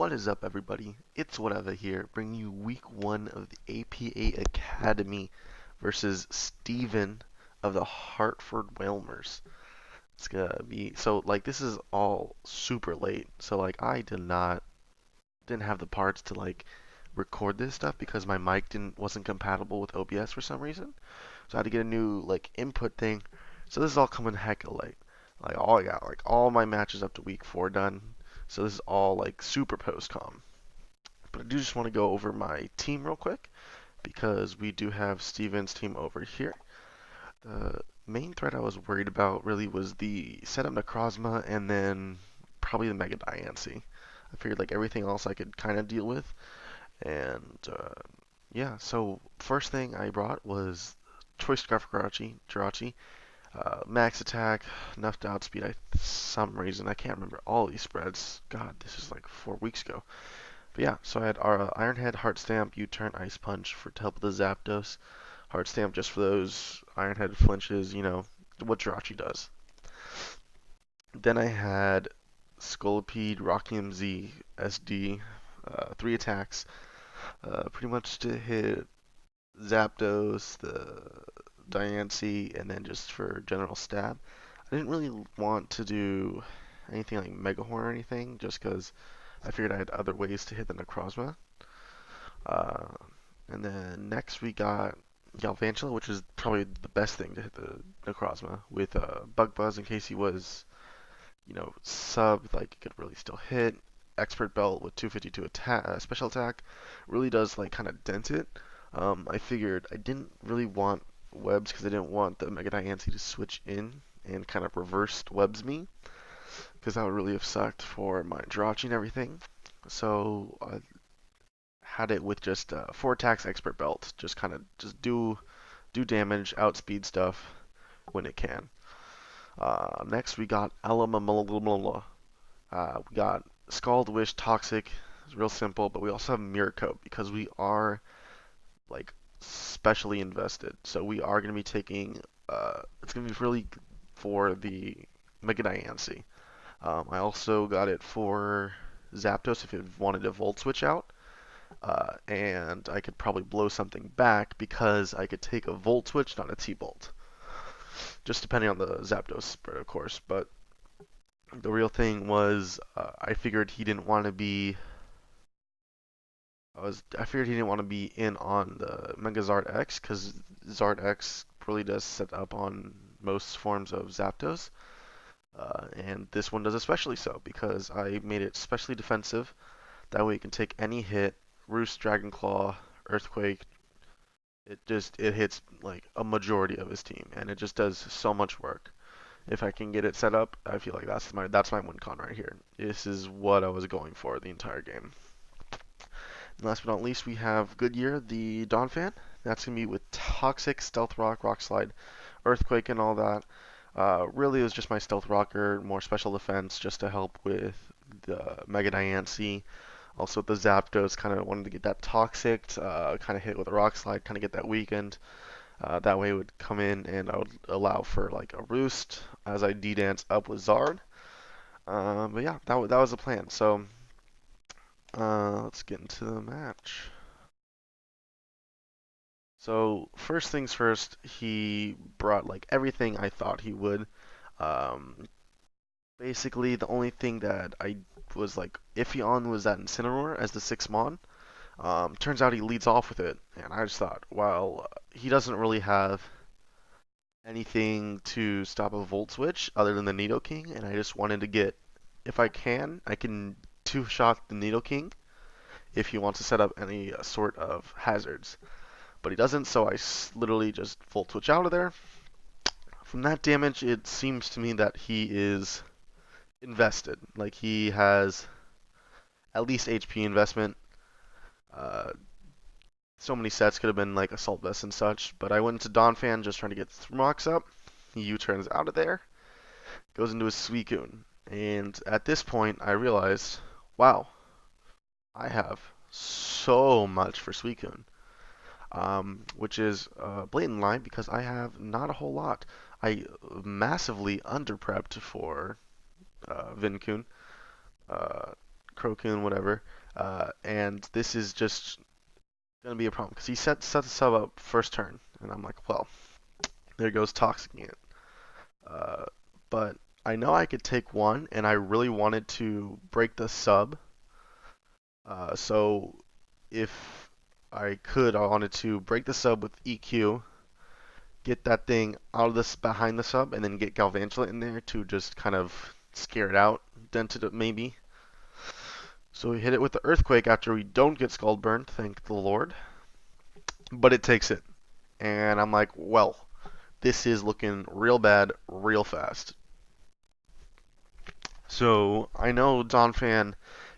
What is up, everybody? It's Whatever here, bringing you week one of the APA Academy versus Steven of the Hartford Wailmers. It's gonna be this is all super late. I didn't have the parts to record this stuff because my mic didn't wasn't compatible with OBS for some reason. So I had to get a new input thing. So this is all coming hecka late. I got all my matches up to week four done. So this is all super post-com. But I do just want to go over my team real quick because we do have Steven's team over here. The main threat I was worried about really was the setup Necrozma and then probably the Mega Diancie. I figured everything else I could kind of deal with. And yeah, so first thing I brought was Choice Scarf Jirachi. Max attack, enough to outspeed. Some reason I can't remember all these spreads. God, this is like 4 weeks ago. But yeah, so I had our Iron Head, Heart Stamp, U-Turn, Ice Punch to help with the Zapdos. Heart Stamp just for those Iron Head flinches, what Jirachi does. Then I had Scolipede, Rockium Z, SD, 3 attacks, pretty much to hit Zapdos, the Diancie, and then just for general stab. I didn't really want to do anything like Mega Horn or anything, just because I figured I had other ways to hit the Necrozma. Uh, and then next we got Galvantula, which is probably the best thing to hit the Necrozma with Bug Buzz in case he was, sub, it could really still hit. Expert Belt with 252 attack, special attack really does kind of dent it. I figured I didn't really want webs because I didn't want the Mega Diancie to switch in and kind of reversed webs me because that would really have sucked for my Jirachi and everything. So I had it with just 4 attacks, Expert Belt, just kind of just do damage, outspeed stuff when it can. Next we got Alamamalamalala. We got Scald Wish, Toxic. It's real simple, but we also have Mirror Coat because we are specially invested. So we are going to be taking. It's going to be really for the Mega Diancie. I also got it for Zapdos if it wanted to Volt Switch out. And I could probably blow something back because I could take a Volt Switch, not a T-Bolt. Just depending on the Zapdos spread, of course. But the real thing was I figured he didn't want to be. I figured he didn't want to be in on the Mega Zard X because Zard X really does set up on most forms of Zapdos. And this one does especially so because I made it specially defensive. That way it can take any hit, Roost, Dragon Claw, Earthquake. It hits a majority of his team, and it just does so much work. If I can get it set up, I feel like that's my win con right here. This is what I was going for the entire game. And last but not least, we have Goodyear, the Donphan. That's gonna be with Toxic, Stealth Rock, Rock Slide, Earthquake, and all that. Really, it was just my Stealth Rocker, more special defense, just to help with the Mega Diancie. Also, the Zapdos kind of wanted to get that Toxic, kind of hit with a Rock Slide, kind of get that weakened. That way it would come in and I would allow for a Roost as I D-dance up with Zard. But yeah, that was the plan. So let's get into the match. So first things first, he brought everything I thought he would. Um, Basically, the only thing that I was iffy on was that Incineroar as the 6th Mon. Turns out he leads off with it, and I just thought, well, he doesn't really have anything to stop a Volt Switch other than the Nidoking, and I just wanted to get, if I can two-shot the Nidoking if he wants to set up any sort of hazards. But he doesn't, so I literally just Volt Switch out of there. From that damage, it seems to me that he is invested. He has at least HP investment. Uh, so many sets could have been Assault Vest and such, but I went into Donphan just trying to get Thmox up. He U-turns out of there, goes into his Suicune, and at this point I realized, wow, I have so much for Suicune, which is a blatant lie because I have not a whole lot. I massively under-prepped for Vinkun, Crocoon, whatever. And this is just gonna be a problem because he sets the sub up first turn, and I'm like, well, there goes Toxic again. Uh, but I know I could take one, and I really wanted to break the sub. So if I could, I wanted to break the sub with EQ, get that thing out of this behind the sub, and then get Galvantula in there to just kind of scare it out, dent it maybe. So we hit it with the Earthquake after we don't get Scald Burned, thank the Lord. But it takes it. And I'm like, well, this is looking real bad, real fast. So I know Donphan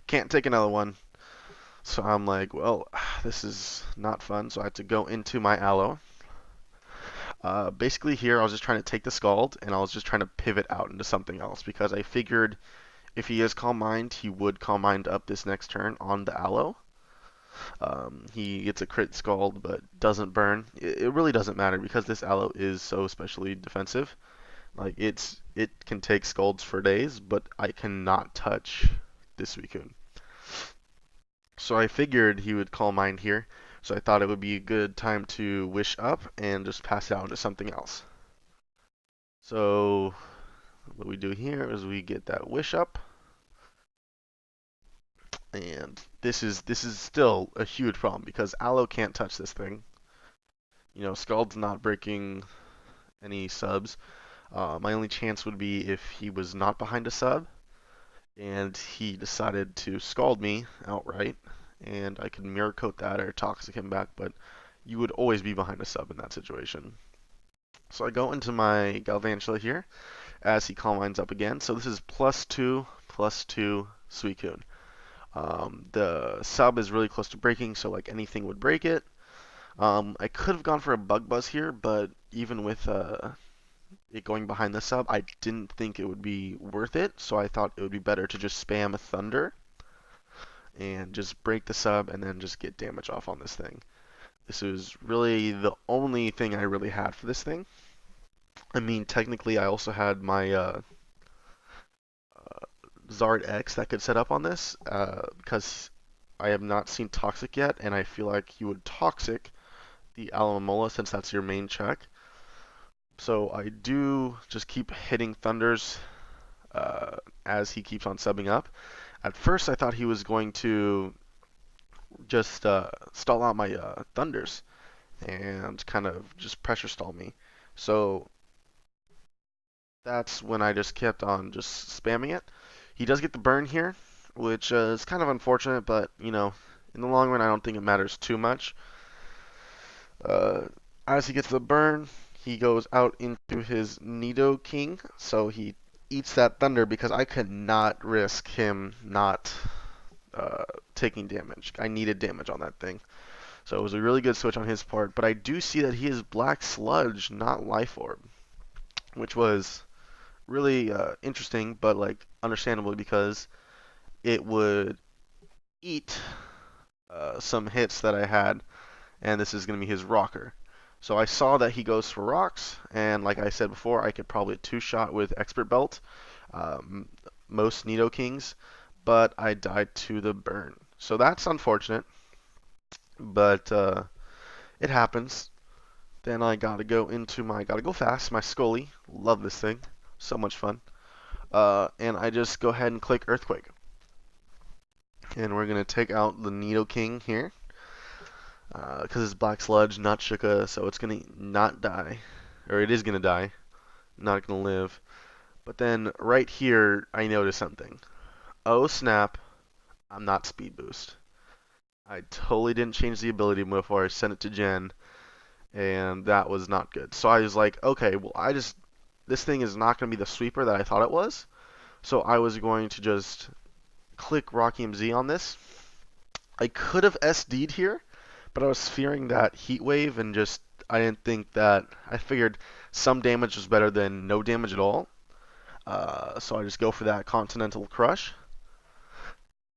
can't take another one. So I'm like, well, this is not fun. So I had to go into my Aloe. Basically here I was just trying to take the Scald, and I was just trying to pivot out into something else because I figured if he is Calm Mind, he would Calm Mind up this next turn on the Aloe. He gets a crit Scald but doesn't burn. It really doesn't matter because this Aloe is so especially defensive. Like it can take Scalds for days, but I cannot touch this Suicune. So I figured he would Calm Mind here. So I thought it would be a good time to Wish up and just pass it out into something else. So what we do here is we get that Wish up. And this is still a huge problem because Aloe can't touch this thing. You know, Scald's not breaking any subs. My only chance would be if he was not behind a sub and he decided to Scald me outright, and I could Mirror Coat that or Toxic him back, but you would always be behind a sub in that situation. So I go into my Galvantula here as he Calm Minds up again. So this is +2, +2, Suicune. The sub is really close to breaking, so like anything would break it. I could have gone for a Bug Buzz here, but even with it going behind the sub, I didn't think it would be worth it, so I thought it would be better to just spam a Thunder and just break the sub and then just get damage off on this thing. This was really the only thing I really had for this thing. I mean, technically, I also had my Zard X that could set up on this because I have not seen Toxic yet, and I feel like you would Toxic the Alomomola since that's your main check. So I do just keep hitting Thunders as he keeps on subbing up. At first, I thought he was going to just stall out my Thunders and kind of just pressure stall me. So that's when I just kept on just spamming it. He does get the burn here, which is kind of unfortunate, but you know, in the long run, I don't think it matters too much. Uh, as he gets the burn, he goes out into his Nidoking, so he eats that Thunder because I could not risk him not taking damage. I needed damage on that thing. So it was a really good switch on his part, but I do see that he is Black Sludge, not Life Orb, which was really interesting, but like understandable because it would eat some hits that I had, and this is going to be his rocker. So I saw that he goes for rocks, and like I said before, I could probably two-shot with Expert Belt, most Nidokings, but I died to the burn. So that's unfortunate, but it happens. Then I gotta go into gotta go fast, my Scully. Love this thing, so much fun. And I just go ahead and click Earthquake. And we're gonna take out the Nidoking here. Because it's Black Sludge, not Shuka, so it's gonna not die. Or it is gonna die, not gonna live. But then right here, I noticed something. Oh snap, I'm not Speed Boost. I totally didn't change the ability before I sent it to Jen, and that was not good. So I was like, okay, well this thing is not gonna be the sweeper that I thought it was. So I was going to just click Rocky MZ on this. I could have SD'd here, but I was fearing that heat wave and just I didn't think that I figured some damage was better than no damage at all. So I just go for that Continental Crush.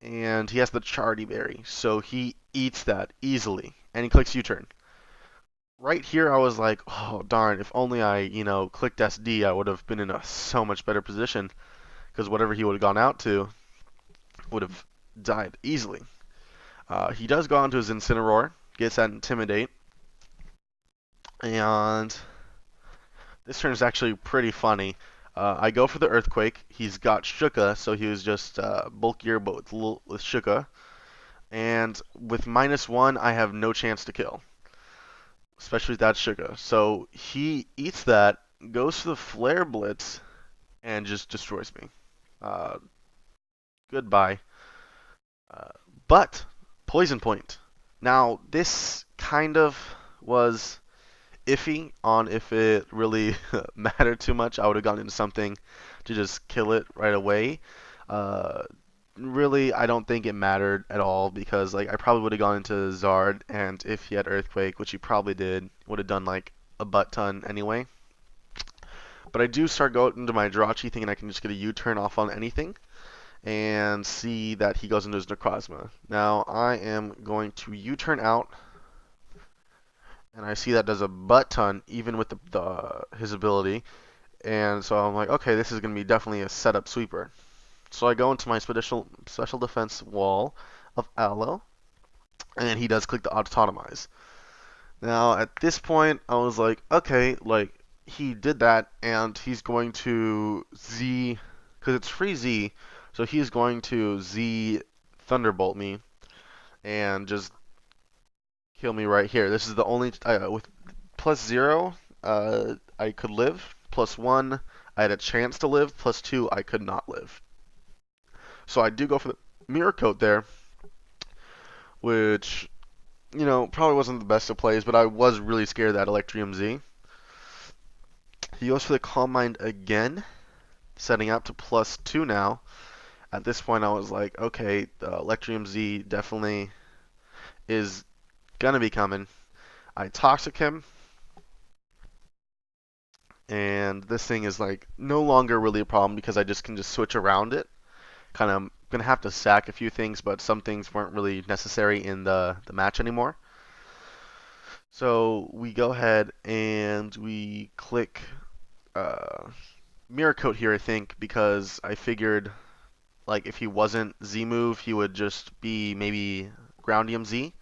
And he has the Chardy Berry, so he eats that easily. And he clicks U-turn. Right here I was like, oh darn, if only I, clicked SD, I would have been in a so much better position. Because whatever he would have gone out to would have died easily. He does go on to his Incineroar, gets that Intimidate, and this turn is actually pretty funny. I go for the Earthquake. He's got Shuka, so he was just bulkier, but with Shuka. And with -1, I have no chance to kill, especially with that Shuka. So he eats that, goes for the Flare Blitz, and just destroys me. Uh, Goodbye. Uh, but Poison Point. Now this kind of was iffy on if it really mattered too much. I would have gone into something to just kill it right away. Uh, Really, I don't think it mattered at all because like I probably would have gone into Zard, and if he had Earthquake, which he probably did, would have done like a butt ton anyway. But I do start going into my Jirachi thinking I can just get a U-turn off on anything and see that he goes into his Necrozma. Now I am going to U-turn out, and I see that does a butt ton even with his ability. And so I'm like, okay, this is going to be definitely a setup sweeper. So I go into my special defense wall of Aloe, and he does click the Autotomize. Now at this point, I was like, okay, like he did that, and he's going to Z, because it's free Z, so he's going to Z Thunderbolt me and just kill me right here. This is the only with +0, I could live. +1, I had a chance to live. +2, I could not live. So I do go for the Mirror Coat there, which, probably wasn't the best of plays, but I was really scared of that Electrium Z. He goes for the Calm Mind again, setting up to +2 now. At this point, I was like, okay, the Electrium Z definitely is gonna be coming. I Toxic him, and this thing is like no longer really a problem because I just can just switch around it. Kind of gonna have to sack a few things, but some things weren't really necessary in the match anymore. So we go ahead and we click Mirror Coat here, I think, because I figured like if he wasn't Z move, he would just be maybe Groundium Z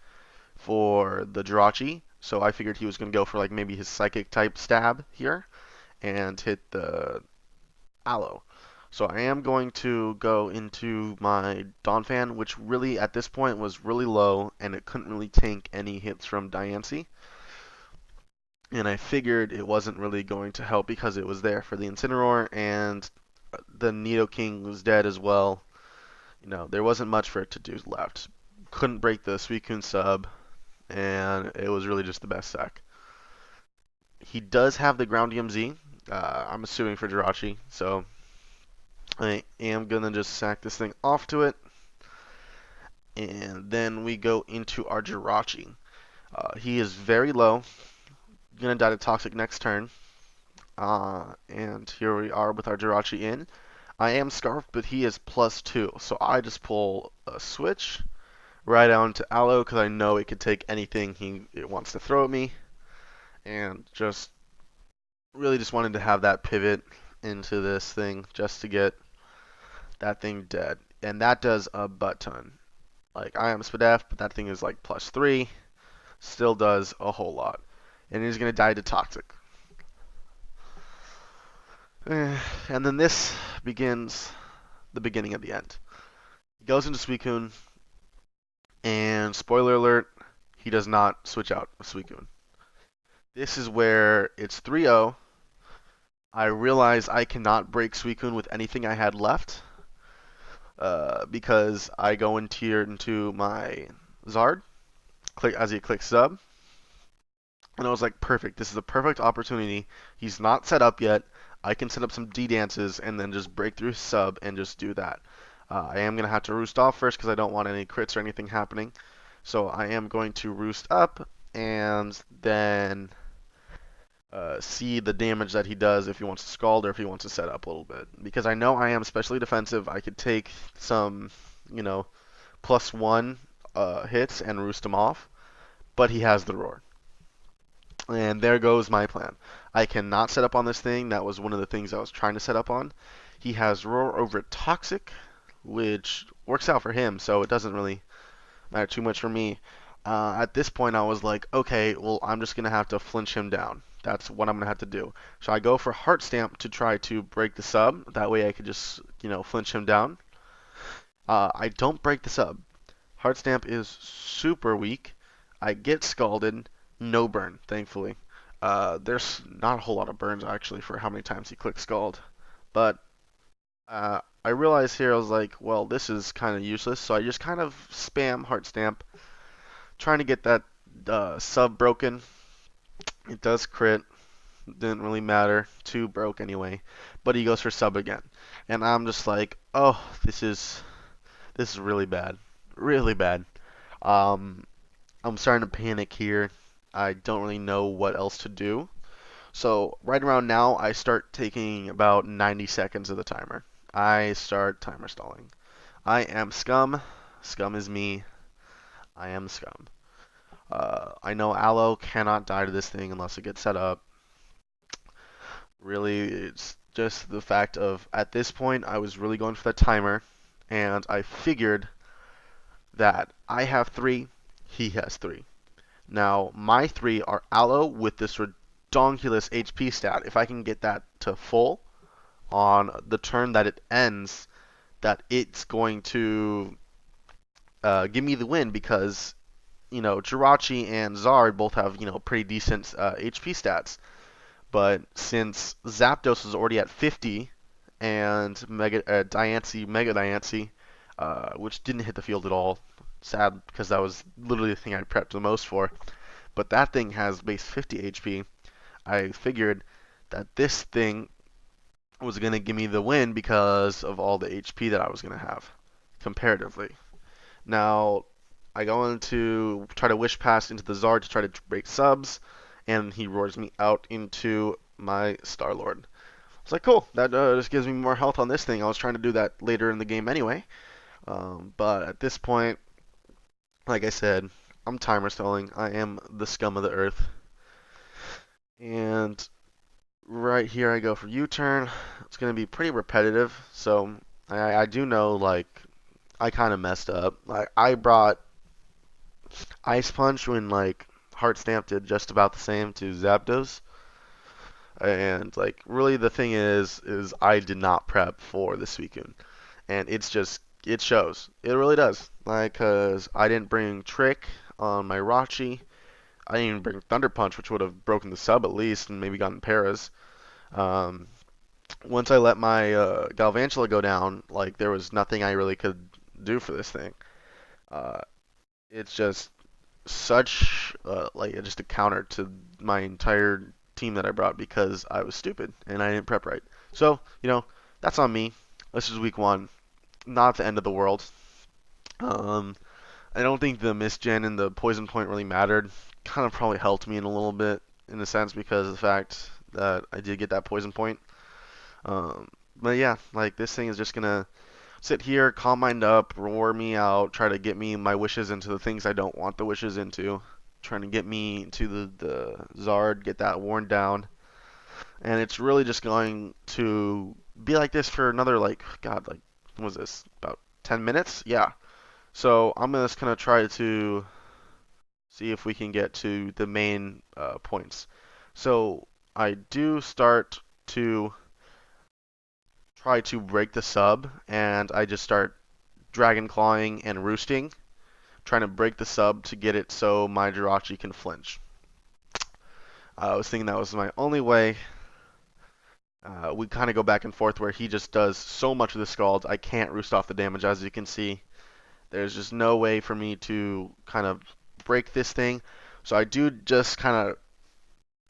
for the Jirachi. So I figured he was going to go for like maybe his Psychic type stab here and hit the Aloe. So I am going to go into my Donphan, which really at this point was really low and it couldn't really tank any hits from Diancie. And I figured it wasn't really going to help because it was there for the Incineroar and the Nidoking was dead as well. There wasn't much for it to do left. Couldn't break the Suicune sub, and it was really just the best sack. He does have the Groundium Z. I'm assuming for Jirachi, so I am gonna just sack this thing off to it, and then we go into our Jirachi. He is very low. Gonna die to Toxic next turn. And here we are with our Jirachi in. I am Scarfed, but he is +2, so I just pull a switch right down to Aloe because I know it could take anything it wants to throw at me, and just really just wanted to have that pivot into this thing just to get that thing dead, and that does a butt ton. Like I am Spadef, but that thing is like +3, still does a whole lot, and he's gonna die to Toxic. And then this begins the beginning of the end. He goes into Suicune, and spoiler alert, he does not switch out with Suicune. This is where it's 3-0. I realize I cannot break Suicune with anything I had left because I go into my Zard, click as he clicks sub, and I was like, perfect. This is a perfect opportunity. He's not set up yet. I can set up some D dances and then just break through his sub and just do that. I am gonna have to roost off first because I don't want any crits or anything happening. So I am going to roost up and then see the damage that he does if he wants to Scald or if he wants to set up a little bit. Because I know I am especially defensive. I could take some, +1 hits and roost him off, but he has the Roar. And there goes my plan. I cannot set up on this thing. That was one of the things I was trying to set up on. He has Roar over Toxic, which works out for him, so it doesn't really matter too much for me. At this point, I was like, okay, well, I'm just gonna have to flinch him down. That's what I'm gonna have to do. So I go for Heart Stamp to try to break the sub. That way I could just, flinch him down. I don't break the sub. Heart Stamp is super weak. I get scalded. No burn, thankfully. There's not a whole lot of burns actually for how many times he clicked Scald. But I realized here I was like, well, this is kind of useless. So I just kind of spam Heart Stamp, trying to get that sub broken. It does crit. Didn't really matter. 2 broke anyway. But he goes for sub again. And I'm just like, oh, this is really bad. Really bad. Um, I'm starting to panic here. I don't really know what else to do. So right around now, I start taking about 90 seconds of the timer. I start timer stalling. I am scum. Scum is me. I am scum. I know Aloe cannot die to this thing unless it gets set up. Really, it's just the fact of at this point, I was really going for that timer, and I figured that I have 3, he has 3. Now, my 3 are Aloe with this redonkulous HP stat. If I can get that to full on the turn that it ends, that it's going to give me the win because, Jirachi and Zard both have, pretty decent HP stats. But since Zapdos is already at 50 and Mega Diancie, which didn't hit the field at all, sad because that was literally the thing I prepped the most for. But that thing has base 50 HP. I figured that this thing was going to give me the win because of all the HP that I was going to have, comparatively. Now, I go into try to wish pass into the Zard to try to break subs, and he roars me out into my Star-Lord. I was like, cool, that just gives me more health on this thing. I was trying to do that later in the game anyway. But at this point, like I said, I'm timer stalling. I am the scum of the earth. And right here I go for U-turn. It's going to be pretty repetitive. So I do know, like, I kind of messed up. Like, I brought Ice Punch when, like, Heart Stamp did just about the same to Zapdos. And, like, really the thing is I did not prep for the Suicune. And it shows. It really does. Like, cause I didn't bring Trick on my Rachi. I didn't even bring Thunder Punch, which would have broken the sub at least and maybe gotten Paras. Um, Once I let my Galvantula go down, like there was nothing I really could do for this thing. Uh, it's just such like just a counter to my entire team that I brought because I was stupid and I didn't prep right. So that's on me. This is week 1, not the end of the world. Um, I don't think the misgen and the poison point really mattered. Kind of probably helped me in a little bit in a sense because of the fact that I did get that poison point. But yeah, like this thing is just gonna sit here, calm mind up, roar me out, try to get me my wishes into the things I don't want the wishes into, trying to get me to the Zard, get that worn down, and it's really just going to be like this for another like what was this, about 10 minutes? Yeah. So I'm just gonna try to see if we can get to the main points. So I do start to try to break the sub, and I just start dragon clawing and roosting, trying to break the sub to get it so my Jirachi can flinch. I was thinking that was my only way. We kind of go back and forth where he just does so much of the scald, I can't roost off the damage as you can see. There's just no way for me to kind of break this thing. So I do just kind of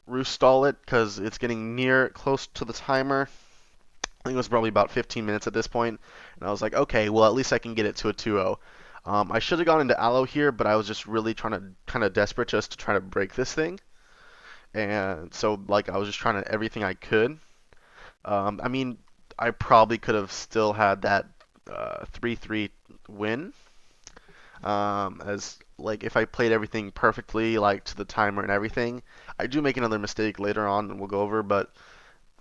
roost stall it because it's getting near close to the timer. I think it was probably about 15 minutes at this point, and I was like, okay, well, at least I can get it to a 2-0. I should have gone into Aloe here, but I was just really trying to kind of desperate just to try to break this thing. And so, like, I was just trying to everything I could. I mean, I probably could have still had that 3-3 win. As like if I played everything perfectly, like to the timer and everything. I do make another mistake later on, and we'll go over, but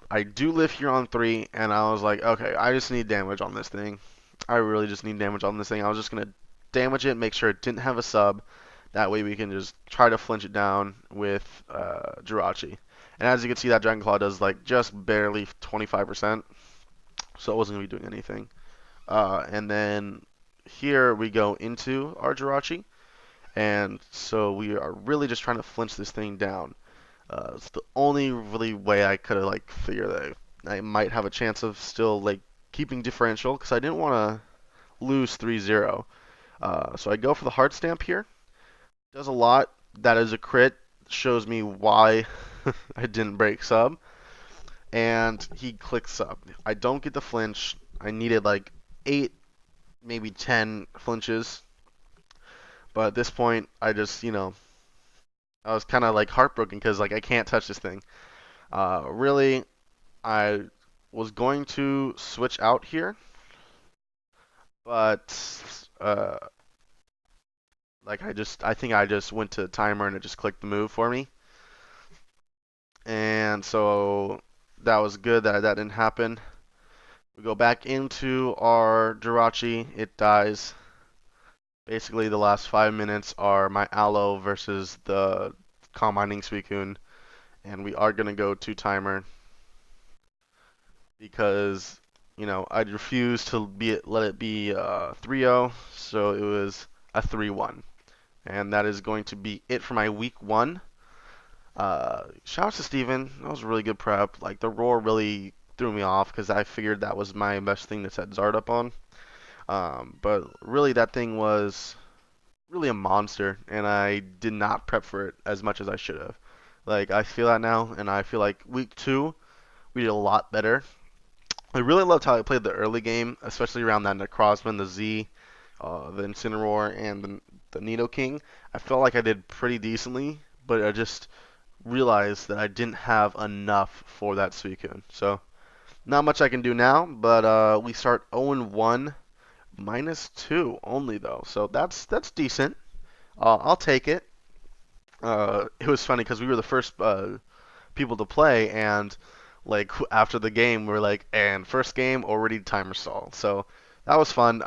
I do live here on 3, and I was like, okay, I just need damage on this thing. I really just need damage on this thing. I was just gonna damage it, make sure it didn't have a sub. That way we can just try to flinch it down with Jirachi. And as you can see, that Dragon Claw does like just barely 25%, so it wasn't gonna be doing anything. And then here we go into our Jirachi, and so we are really just trying to flinch this thing down. It's the only really way I could have like figured that I might have a chance of still like keeping differential because I didn't want to lose 3-0. So I go for the Heart Stamp here. Does a lot. That is a crit. Shows me why I didn't break sub. And he clicks sub. I don't get the flinch. I needed like 8, maybe 10 flinches. But at this point, I just, I was kind of like heartbroken because like I can't touch this thing. Really, I was going to switch out here, but like I think I just went to timer and it just clicked the move for me, and so that was good that that didn't happen. We go back into our Jirachi, it dies. Basically, the last 5 minutes are my Aloe versus the Calm Mining Suicune, and we are gonna go to timer because I refused to let it be 3-0, so it was a 3-1. And that is going to be it for my week 1. Shout out to Steven. That was a really good prep. Like, the roar really threw me off because I figured that was my best thing to set Zard up on. But really, that thing was really a monster, and I did not prep for it as much as I should have. Like, I feel that now, and I feel like week 2, we did a lot better. I really loved how I played the early game, especially around that Necrozma, the Z, the Incineroar, and the Nidoking. I felt like I did pretty decently, but I just realized that I didn't have enough for that Suicune. So, not much I can do now, but we start 0-1, -2 only though. So that's decent. I'll take it. It was funny because we were the first people to play, and like after the game, we are like, and first game already timer stall. So that was fun.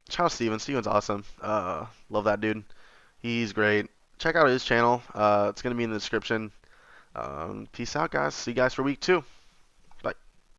Shout out Steven. Steven's awesome. Love that dude. He's great. Check out his channel. It's gonna be in the description. Peace out, guys. See you guys for week 2.